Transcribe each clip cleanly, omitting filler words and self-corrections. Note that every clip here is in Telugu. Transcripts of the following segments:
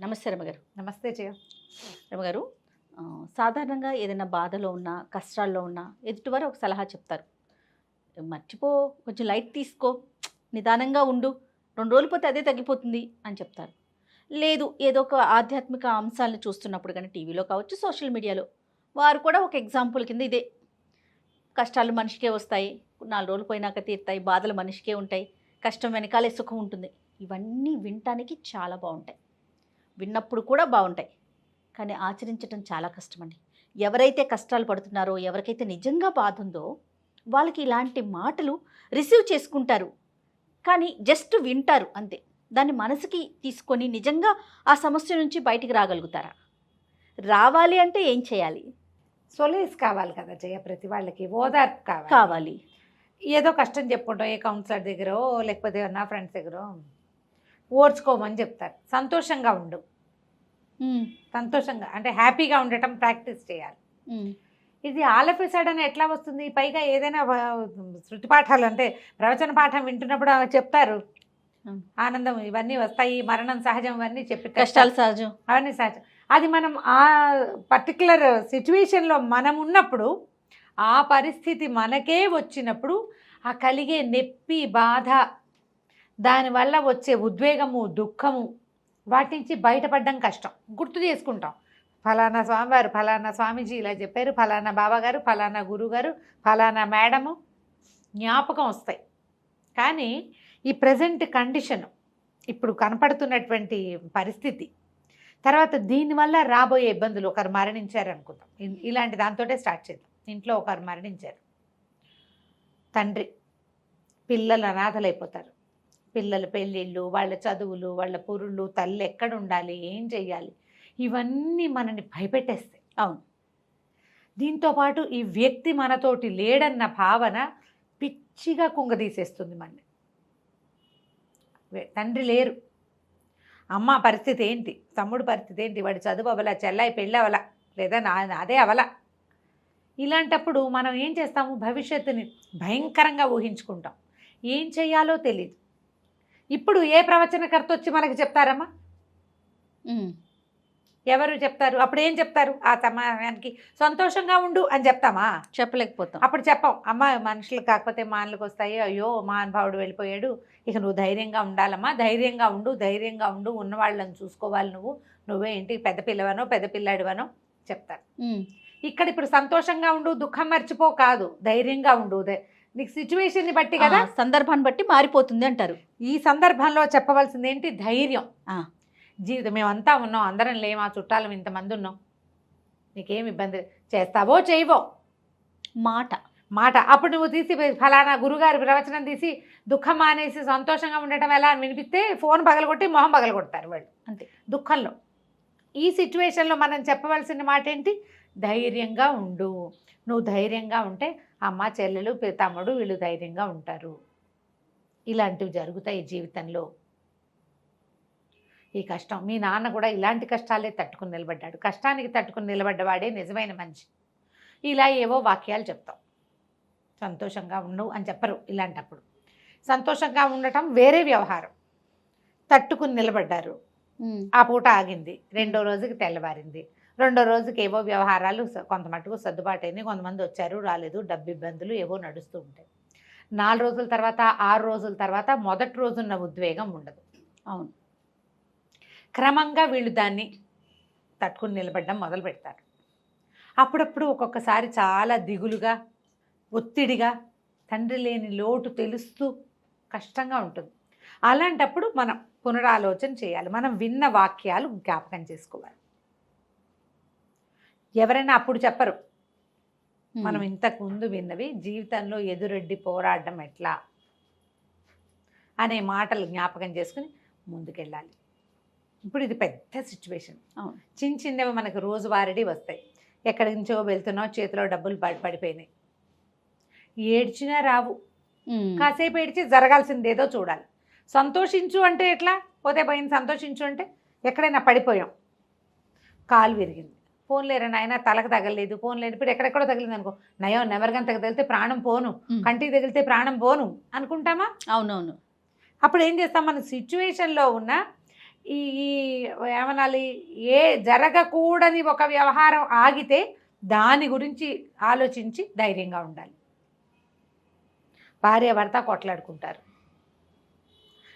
నమస్తే రమగారు. నమస్తే జయ. రమగారు, సాధారణంగా ఏదైనా బాధలో ఉన్నా, కష్టాల్లో ఉన్నా ఎదుటివారు ఒక సలహా చెప్తారు. మర్చిపో, కొంచెం లైట్ తీసుకో, నిదానంగా ఉండు, 2 రోజులు పోతే అదే తగ్గిపోతుంది అని చెప్తారు. లేదు, ఏదో ఒక ఆధ్యాత్మిక అంశాలను చూస్తున్నప్పుడు కానీ టీవీలో కావచ్చు, సోషల్ మీడియాలో వారు కూడా ఒక ఎగ్జాంపుల్ కింద ఇదే, కష్టాలు మనిషికే వస్తాయి, 4 రోజులు పోయినాక తీరుతాయి, బాధలు మనిషికే ఉంటాయి, కష్టం వెనకాలే సుఖం ఉంటుంది. ఇవన్నీ వినటానికి చాలా బాగుంటాయి, విన్నప్పుడు కూడా బాగుంటాయి, కానీ ఆచరించడం చాలా కష్టమండి. ఎవరైతే కష్టాలు పడుతున్నారో, ఎవరికైతే నిజంగా బాధ ఉందో వాళ్ళకి ఇలాంటి మాటలు రిసీవ్ చేసుకుంటారు, కానీ జస్ట్ వింటారు అంతే. దాన్ని మనసుకి తీసుకొని నిజంగా ఆ సమస్య నుంచి బయటికి రాగలుగుతారా? రావాలి అంటే ఏం చేయాలి? సొలేస్ కావాలి కదా జయ, ప్రతి వాళ్ళకి ఓదార్పు కావాలి. ఏదో కష్టం చెప్పుకుంటాం, ఏ కౌన్సిలర్ దగ్గర లేకపోతే నా ఫ్రెండ్స్ దగ్గర ఓర్చుకోమని చెప్తారు. సంతోషంగా ఉండు, సంతోషంగా అంటే హ్యాపీగా ఉండటం ప్రాక్టీస్ చేయాలి. ఇది ఆలపిసాడని ఎట్లా వస్తుంది? పైగా ఏదైనా శృతి పాఠాలు అంటే ప్రవచన పాఠం వింటున్నప్పుడు చెప్తారు ఆనందం ఇవన్నీ వస్తాయి, మరణం సహజం, ఇవన్నీ చెప్పి కష్టాలు సహజం, అవన్నీ సహజం. అది మనం ఆ పర్టికులర్ సిచ్యువేషన్లో మనం ఉన్నప్పుడు, ఆ పరిస్థితి మనకే వచ్చినప్పుడు ఆ కలిగే నొప్పి, బాధ, దానివల్ల వచ్చే ఉద్వేగము, దుఃఖము, వాటి నుంచి బయటపడడం కష్టం. గుర్తు చేసుకుంటాం, ఫలానా స్వామివారు, ఫలానా స్వామీజీ ఇలా చెప్పారు, ఫలానా బాబాగారు, ఫలానా గురువుగారు, ఫలానా మేడము, జ్ఞాపకం వస్తాయి. కానీ ఈ ప్రజెంట్ కండిషన్, ఇప్పుడు కనపడుతున్నటువంటి పరిస్థితి, తర్వాత దీనివల్ల రాబోయే ఇబ్బందులు, ఒకరు మరణించారు అనుకుందాం, ఇలాంటి దాంతోటే స్టార్ట్ చేద్దాం. ఇంట్లో ఒకరు మరణించారు, తండ్రి, పిల్లలు అనాథలైపోతారు, పిల్లల పెళ్ళిళ్ళు, వాళ్ళ చదువులు, వాళ్ళ పురుళ్ళు, తల్లి ఎక్కడ ఉండాలి, ఏం చెయ్యాలి, ఇవన్నీ మనని భయపెట్టేస్తాయి. అవును. దీంతోపాటు ఈ వ్యక్తి మనతోటి లేడన్న భావన పిచ్చిగా కుంగదీసేస్తుంది మనని. తండ్రి లేరు, అమ్మ పరిస్థితి ఏంటి, తమ్ముడు పరిస్థితి ఏంటి, వాడి చదువు అవల, చెల్లాయి పెళ్ళి అవల, లేదా అదే అవల. ఇలాంటప్పుడు మనం ఏం చేస్తాము? భవిష్యత్తుని భయంకరంగా ఊహించుకుంటాం, ఏం చెయ్యాలో తెలియదు. ఇప్పుడు ఏ ప్రవచనకర్త వచ్చి మనకి చెప్తారమ్మా? ఎవరు చెప్తారు? అప్పుడు ఏం చెప్తారు? ఆ సమయానికి సంతోషంగా ఉండు అని చెప్తామా? చెప్పలేకపోతాం. అప్పుడు చెప్పాం, అమ్మ మనుషులు కాకపోతే మానలకు వస్తాయి, అయ్యో మహానుభావుడు వెళ్ళిపోయాడు, ఇక నువ్వు ధైర్యంగా ఉండాలమ్మా, ధైర్యంగా ఉండు, ధైర్యంగా ఉండు, ఉన్నవాళ్ళని చూసుకోవాలి, నువ్వే ఏంటి పెద్ద పిల్లవనో పెద్ద పిల్లాడివనో చెప్తారు. ఇక్కడ ఇప్పుడు సంతోషంగా ఉండు, దుఃఖం మర్చిపో కాదు, ధైర్యంగా ఉండు, నీకు సిచ్యువేషన్ని బట్టి కదా, సందర్భాన్ని బట్టి మారిపోతుంది అంటారు. ఈ సందర్భంలో చెప్పవలసింది ఏంటి? ధైర్యం. జీవితం మేమంతా ఉన్నాం, అందరం లేమా, చుట్టాలం ఇంతమంది ఉన్నాం, నీకేం ఇబ్బంది, చేస్తావో చేయవో మాట. అప్పుడు నువ్వు తీసి ఫలానా గురుగారి ప్రవచనం తీసి దుఃఖం మానేసి సంతోషంగా ఉండటం ఎలా అని వినిపిస్తే ఫోన్ పగలగొట్టి మొహం పగలగొడతారు వాళ్ళు, అంతే దుఃఖంలో. ఈ సిచ్యువేషన్లో మనం చెప్పవలసిన మాట ఏంటి? ధైర్యంగా ఉండు. నువ్వు ధైర్యంగా ఉంటే అమ్మ, చెల్లెలు, తమ్ముడు వీళ్ళు ధైర్యంగా ఉంటారు. ఇలాంటివి జరుగుతాయి జీవితంలో. ఈ కష్టం, మీ నాన్న కూడా ఇలాంటి కష్టాలే తట్టుకుని నిలబడ్డాడు, కష్టానికి తట్టుకుని నిలబడ్డవాడే నిజమైన మనిషి. ఇలా ఏవో వాక్యాలు చెప్తాం. సంతోషంగా ఉండు అని చెప్పరు. ఇలాంటప్పుడు సంతోషంగా ఉండటం వేరే వ్యవహారం. తట్టుకుని నిలబడ్డారు, ఆ పూట ఆగింది, 2వ రోజుకి తెల్లవారింది, 2వ రోజుకి ఏవో వ్యవహారాలు కొంత మటుకు సర్దుబాటు అయింది, కొంతమంది వచ్చారు రాలేదు, డబ్బు ఇబ్బందులు ఏవో నడుస్తూ ఉంటాయి. 4 రోజుల తర్వాత, 6 రోజుల తర్వాత మొదటి రోజున్న ఉద్వేగం ఉండదు. అవును. క్రమంగా వీళ్ళు దాన్ని తట్టుకుని నిలబడడం మొదలు పెడతారు. అప్పుడప్పుడు ఒక్కొక్కసారి చాలా దిగులుగా, ఒత్తిడిగా, తండ్రి లేని లోటు తెలుస్తూ కష్టంగా ఉంటుంది. అలాంటప్పుడు మనం పునరాలోచన చేయాలి, మనం విన్న వాక్యాలు జ్ఞాపకం చేసుకోవాలి. ఎవరైనా అప్పుడు చెప్పరు, మనం ఇంతకు ముందు విన్నవి జీవితంలో ఎదురెడ్డి పోరాడడం ఎట్లా అనే మాటలు జ్ఞాపకం చేసుకుని ముందుకెళ్ళాలి. ఇప్పుడు ఇది పెద్ద సిచ్యువేషన్. చిన్న చిన్నవి మనకు రోజువారీ వస్తాయి. ఎక్కడి నుంచో వెళ్తున్నావు, చేతిలో డబ్బులు పడిపోయినాయి, ఏడ్చినా రావు, కాసేపు ఏడ్చి జరగాల్సింది ఏదో చూడాలి. సంతోషించు అంటే ఎట్లా? పోతే పోయింది, సంతోషించు అంటే ఎక్కడైనా పడిపోయాం, కాలు విరిగింది, ఫోన్ లేరా నాయన, తలకు తగలేదు, ఫోన్ లేదు, ఇప్పుడు ఎక్కడెక్కడో తగిలింది అనుకో, నయం నెవరికని తగిలితే ప్రాణం పోను, కంటికి తగిలితే ప్రాణం పోను అనుకుంటామా? అవునవును. అప్పుడు ఏం చేస్తాం? మన సిచ్యువేషన్లో ఉన్న ఈ ఈ ఏమనాలి, ఏ జరగకూడని ఒక వ్యవహారం ఆగితే దాని గురించి ఆలోచించి ధైర్యంగా ఉండాలి. భార్య భర్త కొట్లాడుకుంటారు,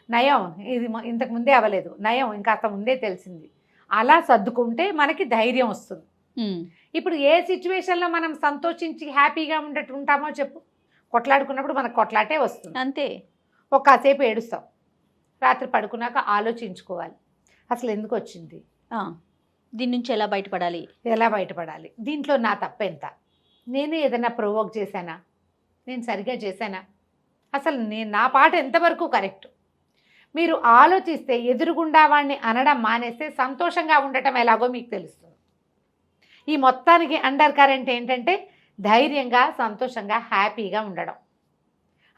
నయం ఇది ఇంతకు ముందే అవ్వలేదు, నయం ఇంకాస్త ముందే తెలిసింది, అలా సర్దుకుంటే మనకి ధైర్యం వస్తుంది. ఇప్పుడు ఏ సిచ్యువేషన్లో మనం సంతోషించి హ్యాపీగా ఉండేట్టు ఉంటామో చెప్పు. కొట్లాడుకున్నప్పుడు మనకు కొట్లాటే వస్తుంది, అంతే. ఒక కాసేపు ఏడుస్తాం, రాత్రి పడుకున్నాక ఆలోచించుకోవాలి అసలు ఎందుకు వచ్చింది, దీని నుంచి ఎలా బయటపడాలి, ఎలా బయటపడాలి, దీంట్లో నా తప్పెంత, నేను ఏదైనా ప్రొవోక్ చేశానా, నేను సరిగా చేశానా, అసలు నేను నా పాట ఎంతవరకు కరెక్ట్. మీరు ఆలోచిస్తే ఎదురుగుండా వాడిని అనడం మానేస్తే సంతోషంగా ఉండటం ఎలాగో మీకు తెలుస్తుంది. ఈ మొత్తానికి అండర్ కరెంట్ ఏంటంటే ధైర్యంగా సంతోషంగా హ్యాపీగా ఉండడం.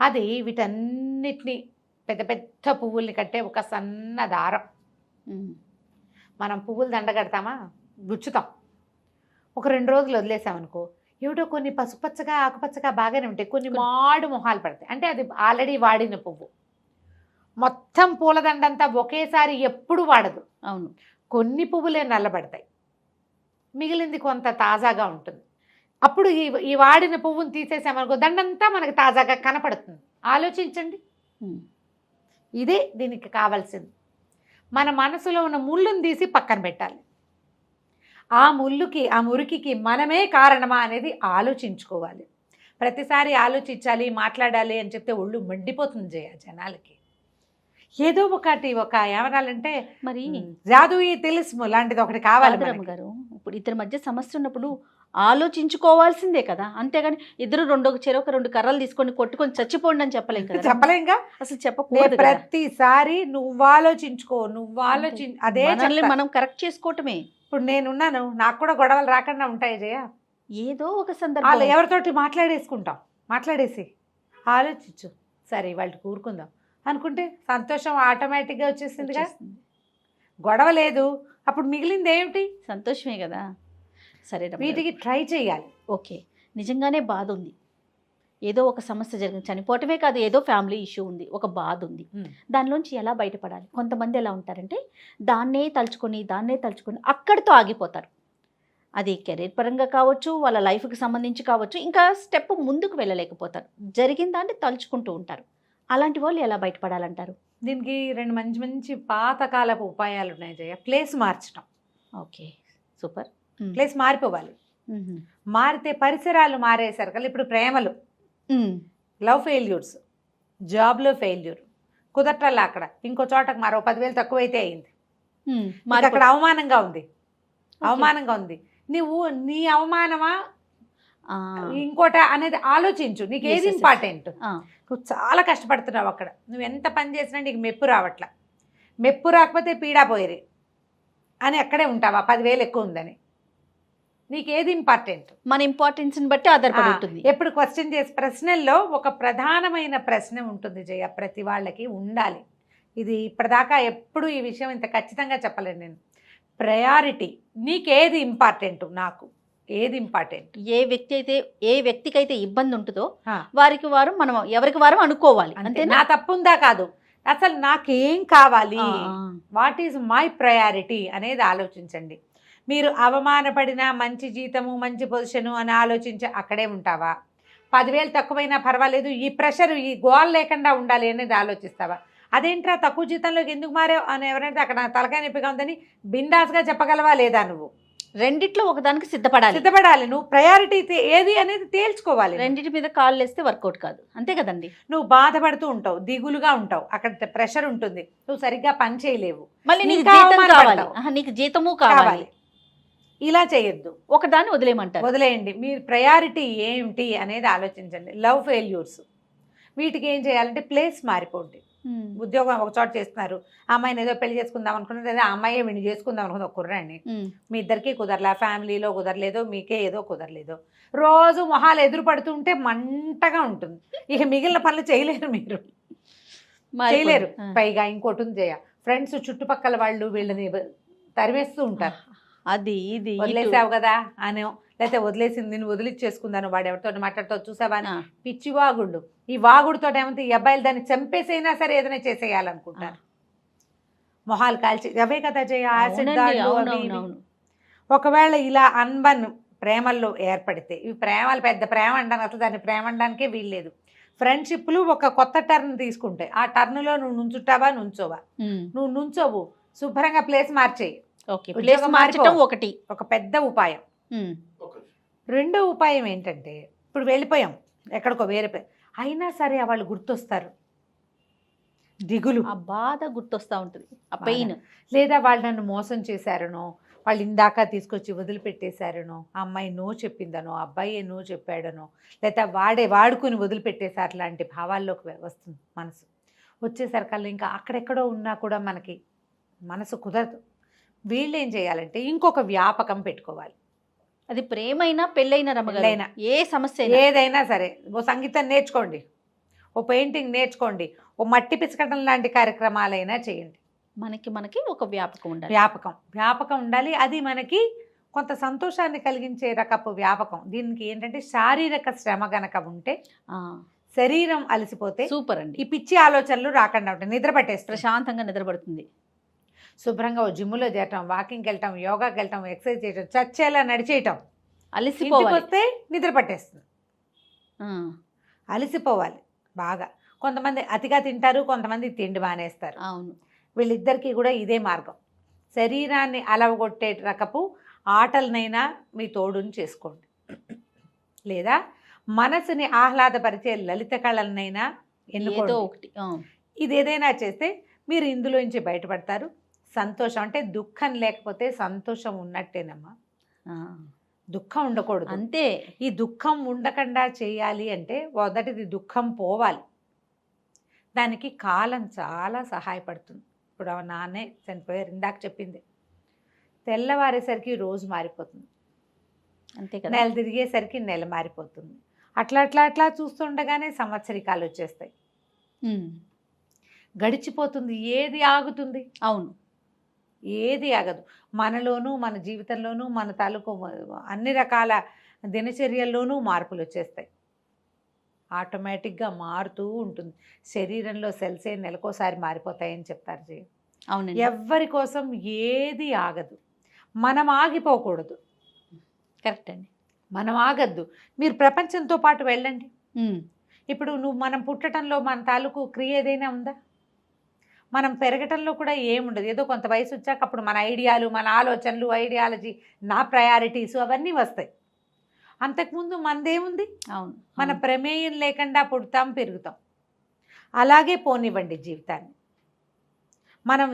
అది వీటన్నిటినీ పెద్ద పెద్ద పువ్వుల్ని కట్టే ఒక సన్న దారం. మనం పువ్వులు దండ కడతామా, గుచ్చుతాం, ఒక 2 రోజులు వదిలేసామనుకో ఏమిటో కొన్ని పసుపచ్చగా ఆకుపచ్చగా బాగానే ఉంటాయి, కొన్ని మాడు మొహాలు పడతాయి, అంటే అది ఆల్రెడీ వాడిన పువ్వు. మొత్తం పూలదండంతా ఒకేసారి ఎప్పుడు వాడదు. అవును, కొన్ని పువ్వులే నల్లబడతాయి, మిగిలింది కొంత తాజాగా ఉంటుంది. అప్పుడు ఈ వాడిన పువ్వుని తీసేసామనుకో దండంతా మనకు తాజాగా కనపడుతుంది. ఆలోచించండి, ఇదే దీనికి కావాల్సింది. మన మనసులో ఉన్న ముళ్ళుని తీసి పక్కన పెట్టాలి. ఆ ముళ్ళుకి ఆ మురికికి మనమే కారణమా అనేది ఆలోచించుకోవాలి. ప్రతిసారి ఆలోచించాలి మాట్లాడాలి అని చెప్తే ఒళ్ళు మండిపోతుంది జనాలకి. ఏదో ఒకటి ఒక ఏమనాలంటే మరి జాదు తెలుసు లాంటిది ఒకటి కావాలి గారు. ఇప్పుడు ఇద్దరి మధ్య సమస్య ఉన్నప్పుడు ఆలోచించుకోవాల్సిందే కదా, అంతేగాని ఇద్దరు చెరొక 2 కర్రలు తీసుకొని కొట్టుకొని చచ్చిపోండి అని చెప్పలేం కదా. చెప్పలేంగా, అసలు చెప్పకూడదు. ప్రతిసారి నువ్వు ఆలోచించుకో, అదే మనం కరెక్ట్ చేసుకోవటమే. ఇప్పుడు నేనున్నాను, నాకు కూడా గొడవలు రాకుండా ఉంటాయి జయ. ఏదో ఒక సందర్భం ఎవరితోటి మాట్లాడేసి ఆలోచించు, సరే వాళ్ళు కూరుకుందాం అనుకుంటే సంతోషం ఆటోమేటిక్గా వచ్చేసిందిగా. గొడవ లేదు, అప్పుడు మిగిలింది ఏమిటి, సంతోషమే కదా. సరే, వీటికి ట్రై చేయాలి. ఓకే, నిజంగానే బాధ ఉంది, ఏదో ఒక సమస్య జరిగింది, చనిపోవటమే కాదు, ఏదో ఫ్యామిలీ ఇష్యూ ఉంది, ఒక బాధ ఉంది, దానిలోంచి ఎలా బయటపడాలి. కొంతమంది ఎలా ఉంటారంటే దాన్నే తలుచుకొని అక్కడితో ఆగిపోతారు. అది కెరీర్ పరంగా కావచ్చు, వాళ్ళ లైఫ్కి సంబంధించి కావచ్చు, ఇంకా స్టెప్ ముందుకు వెళ్ళలేకపోతారు, జరిగిన దాన్ని తలుచుకుంటూ ఉంటారు. అలాంటి వాళ్ళు ఎలా బయటపడాలంటారు? దీనికి 2 మంచి మంచి పాతకాలపు ఉపాయాలు ఉన్నాయి జయ. ప్లేస్ మార్చడం. Okay, super. ప్లేస్ మారిపోవాలి. మారితే పరిసరాలు మారేసరికి ఇప్పుడు ప్రేమలు, లవ్ ఫెయిల్యూర్స్, జాబ్లో ఫెయిల్యూర్, కుదరటల్లా అక్కడ ఇంకో చోటకు మరో 10,000 తక్కువైతే అయింది, అక్కడ అవమానంగా ఉంది. నువ్వు నీ అవమానమా ఇంకోట అనేది ఆలోచించు. నీకు ఏది ఇంపార్టెంట్. నువ్వు చాలా కష్టపడుతున్నావు అక్కడ, నువ్వు ఎంత పని చేసినా నీకు మెప్పు రావట్లా, మెప్పు రాకపోతే పీడా పోయేది అని అక్కడే ఉంటావా 10,000 ఎక్కువ ఉందని. నీకేది ఇంపార్టెంట్, మన ఇంపార్టెన్స్ని బట్టి ఆధారపడి ఉంటుంది. ఎప్పుడు క్వశ్చన్ చేసే ప్రశ్నల్లో ఒక ప్రధానమైన ప్రశ్న ఉంటుంది జయ, ప్రతి వాళ్ళకి ఉండాలి. ఇది ఇప్పటిదాకా ఎప్పుడు ఈ విషయం ఇంత ఖచ్చితంగా చెప్పలేను నేను. ప్రయారిటీ, నీకేది ఇంపార్టెంట్, నాకు ఏది ఇంపార్టెంట్. ఏ వ్యక్తికైతే ఇబ్బంది ఉంటుందో వారికి వారు మనం ఎవరికి వారు అనుకోవాలి. అంతే, నా తప్పుందా కాదు, అసలు నాకేం కావాలి, వాట్ ఈజ్ మై ప్రయారిటీ అనేది ఆలోచించండి. మీరు అవమానపడినా మంచి జీతము మంచి పొజిషను అని ఆలోచించి అక్కడే ఉంటావా, 10,000 తక్కువైనా పర్వాలేదు, ఈ ప్రెషర్ ఈ గోల్ లేకుండా ఉండాలి అనేది ఆలోచిస్తావా? అదేంట్రా తక్కువ జీతంలోకి ఎందుకు మారావు అని ఎవరైతే అక్కడ తలకాయ నొప్పిగా ఉందని బిందాస్గా చెప్పగలవా లేదా? నువ్వు రెండిట్లో ఒకదానికి సిద్ధపడాలి. నువ్వు ప్రయారిటీ ఏది అనేది తేల్చుకోవాలి. రెండింటి మీద కాళ్ళు వేస్తే వర్కౌట్ కాదు, అంతే కదండి. నువ్వు బాధపడుతూ ఉంటావు, దిగులుగా ఉంటావు, అక్కడ ప్రెషర్ ఉంటుంది, నువ్వు సరిగ్గా పని చేయలేవు, మళ్ళీ నీకు జీతం కావాలి, నీకు జీతము కావాలి. ఇలా చేయొద్దు, ఒకదాన్ని వదిలేయమంటారు. వదిలేయండి. మీరు ప్రయారిటీ ఏమిటి అనేది ఆలోచించండి. లవ్ ఫెయిల్యూర్స్, వీటికి ఏం చేయాలంటే ప్లేస్ మారిపోండి. ఉద్యోగం ఒక చోట చేస్తున్నారు, ఆ అమ్మాయిని ఏదో పెళ్లి చేసుకుందాం అనుకున్నారు, లేదా ఆ అమ్మాయి వీడిని చేసుకుందాం అనుకున్న ఒక కుర్రాన్ని, మీ ఇద్దరికీ కుదరలా, ఫ్యామిలీలో కుదరలేదు, మీకే ఏదో కుదరలేదు, రోజు మొహాలు ఎదురు పడుతుంటే మంటగా ఉంటుంది. ఇక మిగిలిన పనులు చేయలేరు, మీరు చేయలేరు. పైగా ఇంకోటి ఉంది జయ, ఫ్రెండ్స్ చుట్టుపక్కల వాళ్ళు వీళ్ళని తరివేస్తూ ఉంటారు. అది ఇది వదిలేసావు కదా అని, లేకపోతే వదిలేసింది నేను వదిలిచ్చేసుకుందాను, వాడు ఎవరితో మాట్లాడుతూ చూసావా అని పిచ్చి వాగుళ్ళు. ఈ వాగుడుతో ఏమంటే ఈ అబ్బాయిలు దాన్ని చంపేసైనా సరే ఏదైనా చేసేయాలనుకుంటారు. మొహాలు కాల్చి అవే కదా జయ యాసిడ్ అవునండి, దాడులు అవి ఇవి. అవునవునవును. ఒకవేళ ఇలా అన్బన్ ప్రేమల్లో ఏర్పడితే, ఇవి ప్రేమలు పెద్ద ప్రేమ అంటాను, అసలు దాన్ని ప్రేమ అనడానికే వీల్లేదు. ఫ్రెండ్షిప్లు ఒక కొత్త టర్న్ తీసుకుంటాయి. ఆ టర్న్లో నువ్వు నుంచుంటావా నుంచోవా, నువ్వు నుంచోవు శుభ్రంగా ప్లేస్ మార్చేయి. ఓకే, ప్లేస్ ఉద్యోగం మార్చటం మారిపో. ఒకటి. ఒక పెద్ద ఉపాయం. ఉమ్, రెండో ఉపాయం ఏంటంటే, ఇప్పుడు వెళ్ళిపోయాం ఎక్కడికో వేరే అయినా సరే వాళ్ళు గుర్తొస్తారు, దిగులు, ఆ బాధ గుర్తొస్తా ఉంటుంది, ఆ పెయిన్. లేదా వాళ్ళు నన్ను మోసం చేశారనో, వాళ్ళు ఇందాక తీసుకొచ్చి వదిలిపెట్టేశారనో, ఆ అమ్మాయి నో చెప్పిందనో, అబ్బాయి నో చెప్పాడనో, లేదా వాడే వాడుకుని వదిలిపెట్టేశారు లాంటి భావాల్లోకి వస్తుంది మనసు. వచ్చేసరికల్లా ఇంకా అక్కడెక్కడో ఉన్నా కూడా మనకి మనసు కుదరదు. వీళ్ళు ఏం చేయాలంటే ఇంకొక వ్యాపకం పెట్టుకోవాలి. అది ప్రేమైనా పెళ్ళైనా రమ్మగారు, పెళ్ళైనా. ఏ సమస్య అయినా. ఏదైనా సరే, ఓ సంగీతం నేర్చుకోండి, ఓ పెయింటింగ్ నేర్చుకోండి, ఓ మట్టి పిసకడం లాంటి కార్యక్రమాలైనా చేయండి. మనకి ఒక వ్యాపకం ఉండాలి. వ్యాపకం ఉండాలి. అది మనకి కొంత సంతోషాన్ని కలిగించే రకపు వ్యాపకం. దీనికి ఏంటంటే శారీరక శ్రమ గనక ఉంటే, శరీరం అలసిపోతే సూపర్ అండి, ఈ పిచ్చి ఆలోచనలు రాకుండా ఉంటాయి, నిద్ర పట్టేస్తాయి, ప్రశాంతంగా నిద్రపడుతుంది. శుభ్రంగా ఓ జిమ్లో చేరటం, వాకింగ్కి వెళ్ళటం, యోగాకి వెళ్ళటం, ఎక్సర్సైజ్ చేయటం, చచ్చేలా నడిచేయటం, అలసిపోవాలి. వస్తే నిద్ర పట్టేస్తుంది. ఆ, అలసిపోవాలి బాగా. కొంతమంది అతిగా తింటారు, కొంతమంది తిండి మానేస్తారు. అవును. వీళ్ళిద్దరికీ కూడా ఇదే మార్గం. శరీరాన్ని అలవగొట్టే రకపు ఆటలనైనా మీ తోడుని చేసుకోండి, లేదా మనసుని ఆహ్లాదపరిచే లలిత కళలనైనా ఏదో ఎన్నుకోండి. ఒకటి. ఇది ఏదైనా చేస్తే మీరు ఇందులోంచి బయటపడతారు. సంతోషం అంటే దుఃఖం లేకపోతే సంతోషం ఉన్నట్టేనమ్మా. దుఃఖం ఉండకూడదు, అంతే. ఈ దుఃఖం ఉండకుండా చేయాలి అంటే మొదటిది దుఃఖం పోవాలి. దానికి కాలం చాలా సహాయపడుతుంది. ఇప్పుడు నాన్నే చనిపోయారు, ఇందాక చెప్పింది, తెల్లవారేసరికి రోజు మారిపోతుంది, అంతే కదా. నెల తిరిగేసరికి నెల మారిపోతుంది. అట్లా అట్లా అట్లా చూస్తుండగానే సంవత్సరికాలు వచ్చేస్తాయి, గడిచిపోతుంది. ఏది ఆగుతుంది? అవును, ఏది ఆగదు. మనలోనూ మన జీవితంలోనూ మన తాలూకు అన్ని రకాల దినచర్యల్లోనూ మార్పులు వచ్చేస్తాయి. ఆటోమేటిక్గా మారుతూ ఉంటుంది. శరీరంలో సెల్సే నెలకోసారి మారిపోతాయని చెప్తారు జీ. అవునండి. ఎవ్వరి కోసం ఏది ఆగదు, మనం ఆగిపోకూడదు. కరెక్ట్ అండి, మనం ఆగద్దు. మీరు ప్రపంచంతో పాటు వెళ్ళండి. ఇప్పుడు మనం పుట్టడంలో మన తాలూకు క్రియ ఏదైనా ఉందా? మనం పెరగటంలో కూడా ఏముండదు. ఏదో కొంత వయసు వచ్చాక అప్పుడు మన ఐడియాలు, మన ఆలోచనలు, ఐడియాలజీ, నా ప్రయారిటీసు అవన్నీ వస్తాయి. అంతకుముందు మనదేముంది? అవును, మన ప్రమేయం లేకుండా పుడతాం, పెరుగుతాం. అలాగే పోనివ్వండి జీవితాన్ని. మనం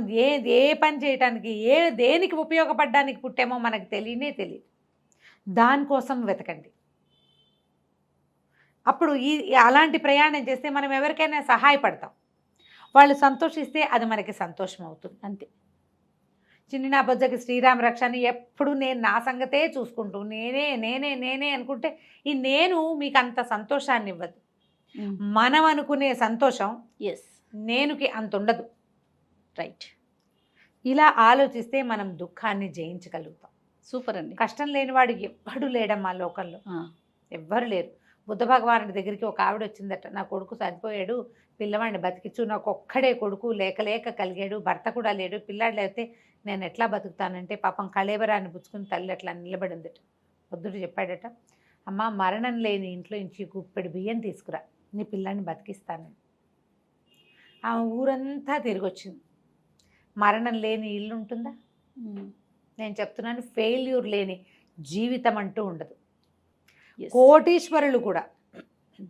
ఏ పని చేయటానికి, దేనికి ఉపయోగపడడానికి పుట్టామో మనకు తెలియదు. దానికోసం వెతకండి. అప్పుడు అలాంటి ప్రయాణం చేస్తే మనం ఎవరికైనా సహాయపడతాం. వాళ్ళు సంతోషిస్తే అది మనకి సంతోషం అవుతుంది. అంతే. చిన్ని నా బొజ్జకి శ్రీరామ రక్ష అని ఎప్పుడు నేను నా సంగతే చూసుకుంటూ నేనే అనుకుంటే ఈ నేను మీకు అంత సంతోషాన్ని ఇవ్వదు. మనం అనుకునే సంతోషం నేనుకి అంత ఉండదు. రైట్. ఇలా ఆలోచిస్తే మనం దుఃఖాన్ని జయించగలుగుతాం. సూపర్ అండి. కష్టం లేనివాడు ఎవ్వడు లేడమ్మా లోకంలో, ఎవ్వరు లేరు. బుద్ధ భగవానుడి దగ్గరికి ఒక ఆవిడ వచ్చిందట, నా కొడుకు చనిపోయాడు, పిల్లవాడిని బతికించు, నాకు ఒక్కడే కొడుకు, లేక కలిగాడు, భర్త కూడా లేడు, పిల్లాడు లేకపోతే నేను ఎట్లా బతుకుతానంటే పాపం కళేబరాన్ని పుచ్చుకుని తల్లి అట్లా నిలబడిందట. బుద్ధుడు చెప్పాడట, అమ్మ మరణం లేని ఇంట్లో నుంచి గుప్పెడు బియ్యం తీసుకురా, నీ పిల్లాన్ని బతికిస్తానని. ఆమె ఊరంతా తిరిగి వచ్చింది. మరణం లేని ఇల్లు ఉంటుందా? నేను చెప్తున్నాను, ఫెయిల్యూర్ లేని జీవితం అంటూ ఉండదు. కోటీశ్వరులు కూడా,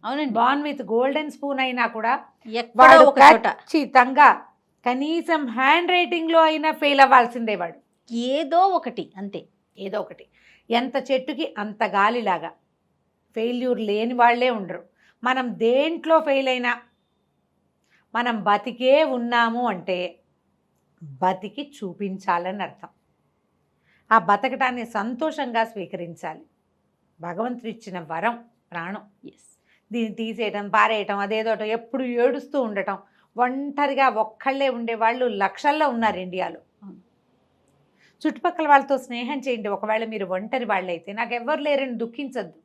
అవునండి, బాన్ విత్ గోల్డెన్ స్పూన్ అయినా కూడా వాడు ఖచ్చితంగా కనీసం హ్యాండ్ రైటింగ్లో అయినా ఫెయిల్ అవ్వాల్సిందే. వాడు ఏదో ఒకటి, అంతే, ఏదో ఒకటి. ఎంత చెట్టుకి అంత గాలిలాగా ఫెయిల్యూర్ లేని వాళ్ళే ఉండరు. మనం దేంట్లో ఫెయిల్ అయినా మనం బతికే ఉన్నాము అంటే బతికి చూపించాలని అర్థం. ఆ బతకటాన్ని సంతోషంగా స్వీకరించాలి. భగవంతుడు ఇచ్చిన వరం ప్రాణం. దీన్ని తీసేయటం, పారేయటం, అదేదోట ఎప్పుడు ఏడుస్తూ ఉండటం, ఒంటరిగా ఒక్కళ్ళే ఉండేవాళ్ళు లక్షల్లో ఉన్నారు ఇండియాలో. చుట్టుపక్కల వాళ్ళతో స్నేహం చేయండి. ఒకవేళ మీరు ఒంటరి వాళ్ళైతే, నాకు ఎవ్వరు లేరని దుఃఖించద్దు,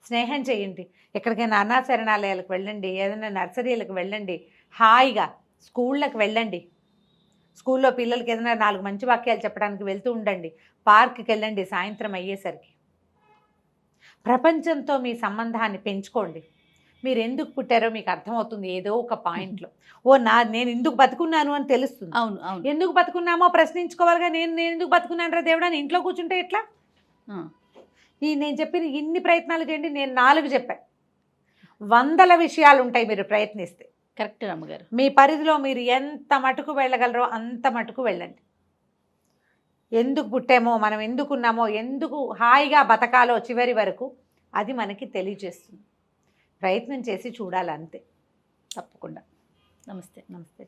స్నేహం చేయండి. ఎక్కడికైనా అనాశరణాలయాలకు వెళ్ళండి, ఏదైనా నర్సరీలకు వెళ్ళండి, హాయిగా స్కూళ్ళకి వెళ్ళండి, స్కూల్లో పిల్లలకి ఏదైనా 4 మంచి వాక్యాలు చెప్పడానికి వెళ్తూ ఉండండి. పార్క్కి వెళ్ళండి సాయంత్రం అయ్యేసరికి. ప్రపంచంతో మీ సంబంధాన్ని పెంచుకోండి. మీరు ఎందుకు పుట్టారో మీకు అర్థమవుతుంది ఏదో ఒక పాయింట్లో. నేను ఎందుకు బతుకున్నాను అని తెలుస్తుంది. అవును అవును. ఎందుకు బతుకున్నామో ప్రశ్నించుకోవాలిగా. నేను ఎందుకు బతుకున్నాను రా దేవుడా, ఇంట్లో కూర్చుంటే ఎట్లా? నేను చెప్పిన ఇన్ని ప్రయత్నాలు చేయండి. నేను 4 చెప్పాను. 100 విషయాలు ఉంటాయి మీరు ప్రయత్నిస్తే. కరెక్ట్ రమ్మగారు. మీ పరిధిలో మీరు ఎంత మటుకు వెళ్ళగలరో అంత మటుకు వెళ్ళండి. ఎందుకు పుట్టామో, మనం ఎందుకున్నామో, ఎందుకు హాయిగా బతకాలో చివరి వరకు అది మనకి తెలియజేస్తుంది. ప్రయత్నం చేసి చూడాలి అంతే. తప్పకుండా. నమస్తే. నమస్తే.